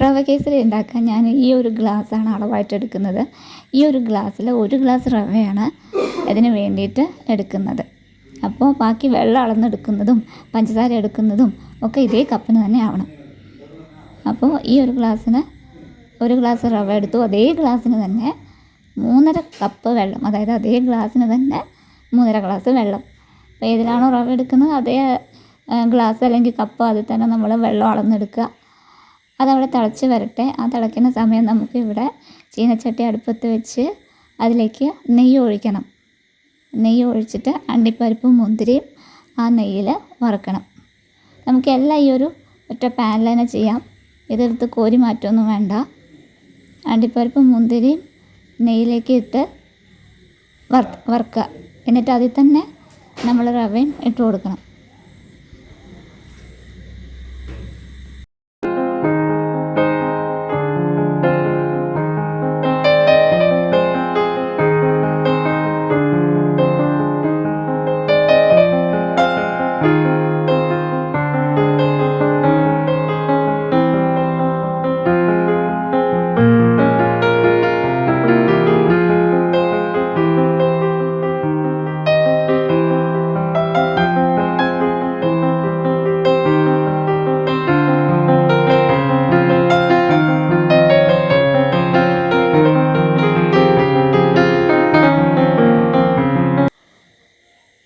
റവ കേസരി ഉണ്ടാക്കാൻ ഞാൻ ഈ ഒരു ഗ്ലാസ്സാണ് അളവായിട്ട് എടുക്കുന്നത്. ഈ ഒരു ഗ്ലാസ്സിൽ 1 ഗ്ലാസ് റവയാണ് അതിന് വേണ്ടിയിട്ട് എടുക്കുന്നത്. അപ്പോൾ ബാക്കി വെള്ളം അളന്നെടുക്കുന്നതും പഞ്ചസാര എടുക്കുന്നതും ഒക്കെ ഇതേ കപ്പിന് തന്നെ ആവണം. അപ്പോൾ ഈ ഒരു ഗ്ലാസ്സിന് 1 ഗ്ലാസ് റവ എടുത്തു. അതേ ഗ്ലാസ്സിന് തന്നെ 3.5 കപ്പ് വെള്ളം, അതായത് അതേ ഗ്ലാസ്സിന് തന്നെ 3.5 ഗ്ലാസ് വെള്ളം. അപ്പോൾ ഏതിലാണോ റവ എടുക്കുന്നത് അതേ ഗ്ലാസ് അല്ലെങ്കിൽ കപ്പ് അതിൽ തന്നെ നമ്മൾ വെള്ളം അളന്നെടുക്കുക. അതവിടെ തിളച്ച് വരട്ടെ. ആ തിളയ്ക്കുന്ന സമയം നമുക്ക് ഇവിടെ ചീനച്ചട്ടി അടുപ്പത്ത് വെച്ച് അതിലേക്ക് നെയ്യ് ഒഴിക്കണം. നെയ്യ് ഒഴിച്ചിട്ട് അണ്ടിപ്പരിപ്പും മുന്തിരിയും ആ നെയ്യിൽ വറുക്കണം. നമുക്ക് എല്ലാം ഈ ഒരു ഒറ്റ പാനിൽ തന്നെ ചെയ്യാം. ഇതെടുത്ത് കോരി മാറ്റമൊന്നും വേണ്ട. അണ്ടിപ്പരിപ്പും മുന്തിരിയും നെയ്യിലേക്ക് ഇട്ട് വറുക്കുക. എന്നിട്ട് അതിൽ തന്നെ നമ്മൾ റവയും ഇട്ട് കൊടുക്കണം.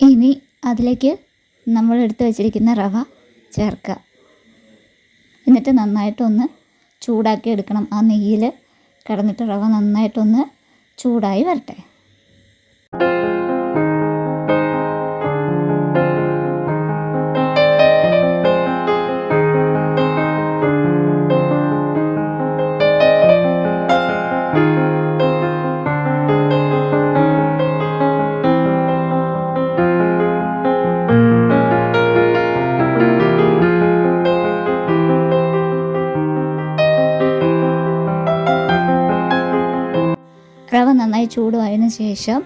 ഇനി അതിലേക്ക് നമ്മൾ എടുത്ത് വെച്ചിരിക്കുന്ന റവ ചേർക്കുക. എന്നിട്ട് നന്നായിട്ടൊന്ന് ചൂടാക്കി എടുക്കണം. ആ നെയ്യിൽ കിടന്നിട്ട് റവ നന്നായിട്ടൊന്ന് ചൂടായി വരട്ടെ. റവ നന്നായി ചൂടായതിനു ശേഷം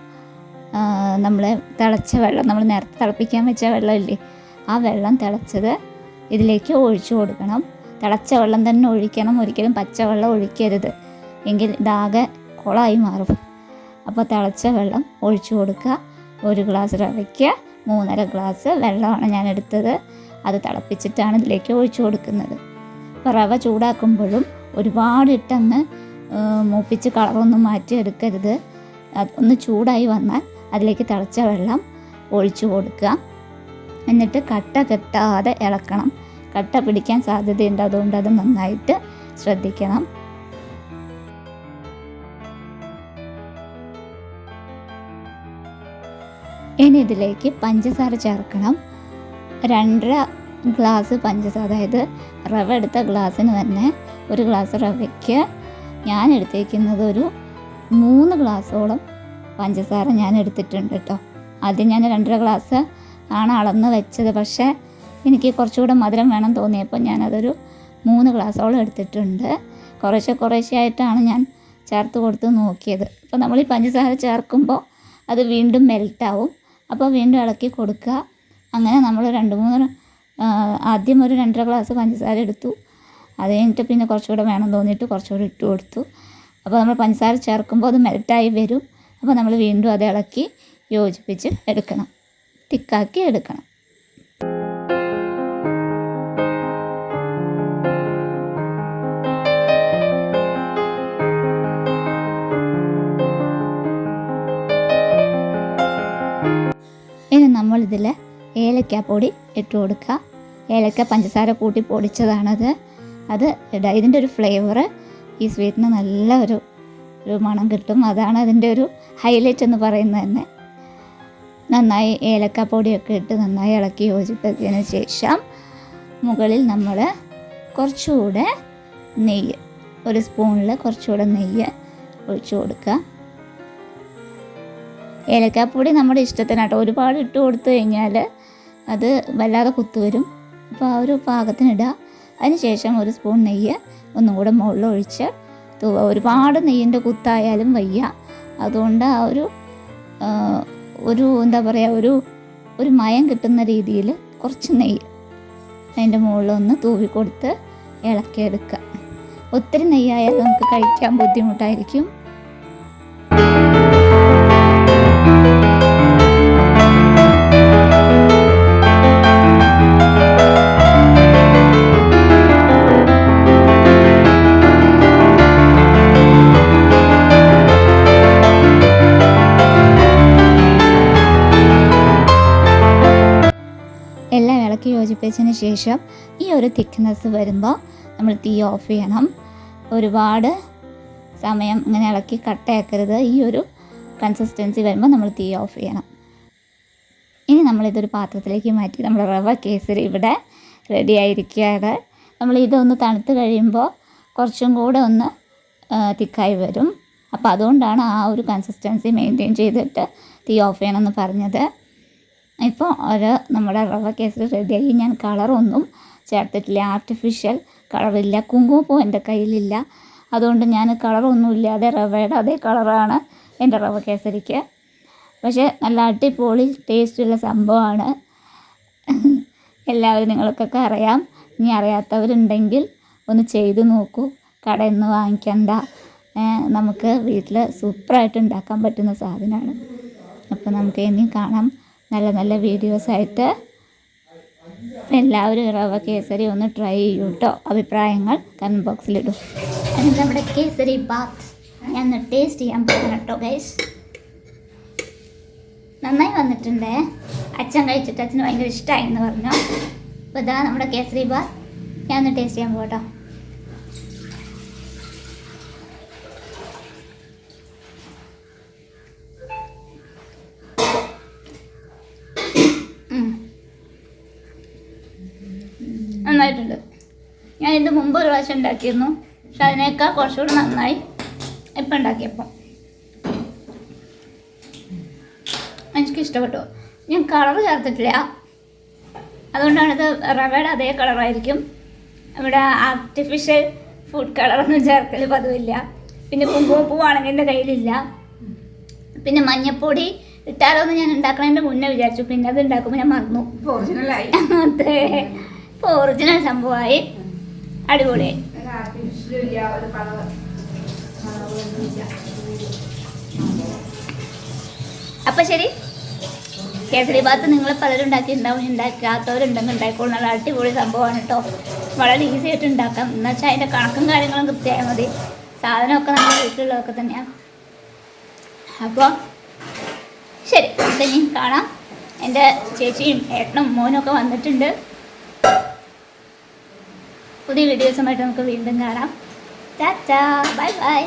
നമ്മൾ തിളച്ച വെള്ളം, നമ്മൾ നേരത്തെ തിളപ്പിക്കാൻ വെച്ച വെള്ളമില്ലേ, ആ വെള്ളം തിളച്ചത് ഇതിലേക്ക് ഒഴിച്ചു കൊടുക്കണം. തിളച്ച വെള്ളം തന്നെ ഒഴിക്കണം, ഒരിക്കലും പച്ചവെള്ളം ഒഴിക്കരുത്, എങ്കിൽ ഇതാകെ കുളമായി മാറും. അപ്പോൾ തിളച്ച വെള്ളം ഒഴിച്ചു കൊടുക്കുക. 1 ഗ്ലാസ് റവയ്ക്ക് 3.5 ഗ്ലാസ് വെള്ളമാണ് ഞാൻ എടുത്തത്. അത് തിളപ്പിച്ചിട്ടാണ് ഇതിലേക്ക് ഒഴിച്ചു കൊടുക്കുന്നത്. അപ്പോൾ റവ ചൂടാക്കുമ്പോഴും ഒരുപാട് ഇട്ടങ്ങ് മൂപ്പിച്ച് കളറൊന്നും മാറ്റിയെടുക്കരുത്. ഒന്ന് ചൂടായി വന്നാൽ അതിലേക്ക് തിളച്ച വെള്ളം ഒഴിച്ചു കൊടുക്കുക. എന്നിട്ട് കട്ട കെട്ടാതെ ഇളക്കണം. കട്ട പിടിക്കാൻ സാധ്യതയുണ്ട്, അതുകൊണ്ട് അത് നന്നായിട്ട് ശ്രദ്ധിക്കണം. ഇനി ഇതിലേക്ക് പഞ്ചസാര ചേർക്കണം. 2.5 ഗ്ലാസ് പഞ്ചസാര, അതായത് റവ എടുത്ത ഗ്ലാസ്സിന് തന്നെ 1 ഗ്ലാസ് റവയ്ക്ക് ഞാൻ എടുത്തേക്കുന്നത് ഒരു 3 ഗ്ലാസോളം പഞ്ചസാര ഞാൻ എടുത്തിട്ടുണ്ട് കേട്ടോ. ആദ്യം ഞാൻ 2.5 ഗ്ലാസ് ആണ് അളന്ന് വെച്ചത്. പക്ഷേ എനിക്ക് കുറച്ചുകൂടെ മധുരം വേണം തോന്നിയപ്പോൾ ഞാനതൊരു 3 ഗ്ലാസോളം എടുത്തിട്ടുണ്ട്. കുറേശ്ശെ ആയിട്ടാണ് ഞാൻ ചേർത്ത് കൊടുത്ത് നോക്കിയത്. അപ്പോൾ നമ്മൾ ഈ പഞ്ചസാര ചേർക്കുമ്പോൾ അത് വീണ്ടും മെൽറ്റാവും. അപ്പോൾ വീണ്ടും ഇളക്കി കൊടുക്കുക. അങ്ങനെ നമ്മൾ ആദ്യം ഒരു 2.5 ഗ്ലാസ് പഞ്ചസാര എടുത്തു. അത് കഴിഞ്ഞിട്ട് പിന്നെ കുറച്ചുകൂടെ വേണം തോന്നിയിട്ട് കുറച്ചുകൂടെ ഇട്ട് കൊടുത്തു. അപ്പോൾ നമ്മൾ പഞ്ചസാര ചേർക്കുമ്പോൾ അത് മെൽറ്റായി വരും. അപ്പോൾ നമ്മൾ വീണ്ടും അത് ഇളക്കി യോജിപ്പിച്ച് എടുക്കണം, തിക്കാക്കി എടുക്കണം. ഇനി നമ്മളിതിൽ ഏലക്കാപ്പൊടി ഇട്ട് കൊടുക്കുക. ഏലക്ക പഞ്ചസാര കൂട്ടി പൊടിച്ചതാണത്. അത് ഇടുക. ഇതിൻ്റെ ഒരു ഫ്ലേവർ ഈ സ്വീറ്റിന് നല്ല ഒരു മണം കിട്ടും. അതാണ് അതിൻ്റെ ഒരു ഹൈലൈറ്റ് എന്ന് പറയുന്നത് തന്നെ. നന്നായി ഏലക്കാപ്പൊടിയൊക്കെ ഇട്ട് നന്നായി ഇളക്കി യോജിപ്പിച്ചതിന് ശേഷം മുകളിൽ നമ്മൾ കുറച്ചുകൂടെ നെയ്യ്, 1 സ്പൂണിൽ കുറച്ചുകൂടെ നെയ്യ് ഒഴിച്ചു കൊടുക്കുക. ഏലക്കാപ്പൊടി നമ്മുടെ ഇഷ്ടത്തിനാട്ടോ. ഒരുപാട് ഇട്ട് കൊടുത്തു കഴിഞ്ഞാൽ അത് വല്ലാതെ കുത്തുവരും. അപ്പോൾ ആ ഒരു പാകത്തിനിടുക. അതിന് ശേഷം 1 സ്പൂൺ നെയ്യ് ഒന്നും കൂടെ മുകളിൽ ഒഴിച്ച് തൂവുക. ഒരുപാട് നെയ്യിൻ്റെ കുത്തായാലും വയ്യ. അതുകൊണ്ട് ആ ഒരു എന്താ പറയുക, ഒരു മയം കിട്ടുന്ന രീതിയിൽ കുറച്ച് നെയ്യ് അതിൻ്റെ മുകളിലൊന്ന് തൂവി കൊടുത്ത് ഇളക്കിയെടുക്കുക. ഒത്തിരി നെയ്യായാൽ നമുക്ക് കഴിക്കാൻ ബുദ്ധിമുട്ടായിരിക്കും. എല്ലാം ഇളക്കി യോജിപ്പിച്ചതിന് ശേഷം ഈ ഒരു തിക്നെസ് വരുമ്പോൾ നമ്മൾ തീ ഓഫ് ചെയ്യണം. ഒരുപാട് സമയം ഇങ്ങനെ ഇളക്കി കട്ടയാക്കരുത്. ഈ ഒരു കൺസിസ്റ്റൻസി വരുമ്പോൾ നമ്മൾ തീ ഓഫ് ചെയ്യണം. ഇനി നമ്മളിതൊരു പാത്രത്തിലേക്ക് മാറ്റി നമ്മുടെ റവ കേസരി ഇവിടെ റെഡി ആയിരിക്കുകയാണ്. നമ്മൾ ഇതൊന്ന് തണുത്ത് കഴിയുമ്പോൾ കുറച്ചും കൂടെ ഒന്ന് തിക്കായി വരും. അപ്പോൾ അതുകൊണ്ടാണ് ആ ഒരു കൺസിസ്റ്റൻസി മെയിൻറ്റെയിൻ ചെയ്തിട്ട് തീ ഓഫ് ചെയ്യണമെന്ന് പറഞ്ഞത്. ഇപ്പോൾ നമ്മുടെ റവ കേസരി റെഡിയായി. ഞാൻ കളറൊന്നും ചേർത്തിട്ടില്ല, ആർട്ടിഫിഷ്യൽ കളറില്ല. കുങ്കുമപ്പൂ എൻ്റെ കയ്യിലില്ല, അതുകൊണ്ട് ഞാൻ കളറൊന്നുമില്ലാതെ റവയുടെ അതേ കളറാണ് എൻ്റെ റവ കേസരിക്ക്. പക്ഷേ നല്ല അടിപൊളി ടേസ്റ്റുള്ള സംഭവമാണ്. എല്ലാവരും നിങ്ങൾക്കൊക്കെ അറിയാം. ഇനി അറിയാത്തവരുണ്ടെങ്കിൽ ഒന്ന് ചെയ്ത് നോക്കൂ. കടയിൽ നിന്ന് വാങ്ങിക്കണ്ട, നമുക്ക് വീട്ടിൽ സൂപ്പറായിട്ട് ഉണ്ടാക്കാൻ പറ്റുന്ന സാധനമാണ്. അപ്പോൾ നമുക്ക് ഇനി കാണാം നല്ല നല്ല വീഡിയോസായിട്ട്. എല്ലാവരും റവ കേസരി ഒന്ന് ട്രൈ ചെയ്യൂ കേട്ടോ. അഭിപ്രായങ്ങൾ കമൻറ്റ് ബോക്സിലിടും. എന്നിട്ട് നമ്മുടെ കേസരി ബാത്ത് ഞാൻ ഒന്ന് ടേസ്റ്റ് ചെയ്യാൻ പോകണം കേട്ടോ ഗൈസ്. നന്നായി വന്നിട്ടുണ്ടേ. അച്ഛൻ കഴിച്ചിട്ട് അച്ഛന് ഭയങ്കര ഇഷ്ടമായി എന്ന് പറഞ്ഞു. അപ്പോൾ ഇതാ നമ്മുടെ കേസരി ബാത്ത് ഞാൻ ഒന്ന് ടേസ്റ്റ് ചെയ്യാൻ പോകട്ടോ. നന്നായിട്ടുണ്ട്. ഞാൻ ഇതിൻ്റെ മുമ്പ് ഒരു പ്രാവശ്യം ഉണ്ടാക്കിയിരുന്നു, പക്ഷെ അതിനേക്കാൾ കുറച്ചുകൂടി നന്നായി ഇപ്പം ഉണ്ടാക്കിയപ്പോൾ. എനിക്കിഷ്ടപ്പെട്ടു. ഞാൻ കളർ ചേർത്തിട്ടില്ല, അതുകൊണ്ടാണിത് റവയുടെ അതേ കളറായിരിക്കും. ഇവിടെ ആർട്ടിഫിഷ്യൽ ഫുഡ് കളറൊന്നും ചേർക്കൽ പതിവില്ല. പിന്നെ കുങ്കുമപ്പൂവാണെങ്കിൽ എൻ്റെ കയ്യിലില്ല. പിന്നെ മഞ്ഞപ്പൊടി ഇട്ടാലോ എന്ന് ഞാൻ ഉണ്ടാക്കണതിൻ്റെ മുന്നേ വിചാരിച്ചു, പിന്നെ അത് ഉണ്ടാക്കുമ്പോൾ ഞാൻ മറന്നു. ഒറിജിനലായി. അതെ, ഇപ്പോൾ ഒറിജിനൽ സംഭവമായി, അടിപൊളിയായി. അപ്പം ശരി, കേസരി ബാത്ത് നിങ്ങൾ പലരും ഉണ്ടാക്കിയിട്ടുണ്ടാവും. ഉണ്ടാക്കാത്തവരുണ്ടെങ്കിൽ ഉണ്ടായിക്കോളും. നല്ല അടിപൊളി സംഭവമാണ് കേട്ടോ. വളരെ ഈസി ആയിട്ട് ഉണ്ടാക്കാം. എന്ന് വെച്ചാൽ അതിൻ്റെ കണക്കും കാര്യങ്ങളും കൃത്യമായാൽ മതി. സാധനമൊക്കെ നമ്മുടെ വീട്ടിലുള്ളതൊക്കെ തന്നെയാണ്. അപ്പോൾ ശരി, നമുക്ക് ഇനി കാണാം. എൻ്റെ ചേച്ചിയും ഏട്ടനും മോനും ഒക്കെ വന്നിട്ടുണ്ട്. പുതിയ വീഡിയോസുമായിട്ട് നമുക്ക് വീണ്ടും കാണാം. Tata, bye bye.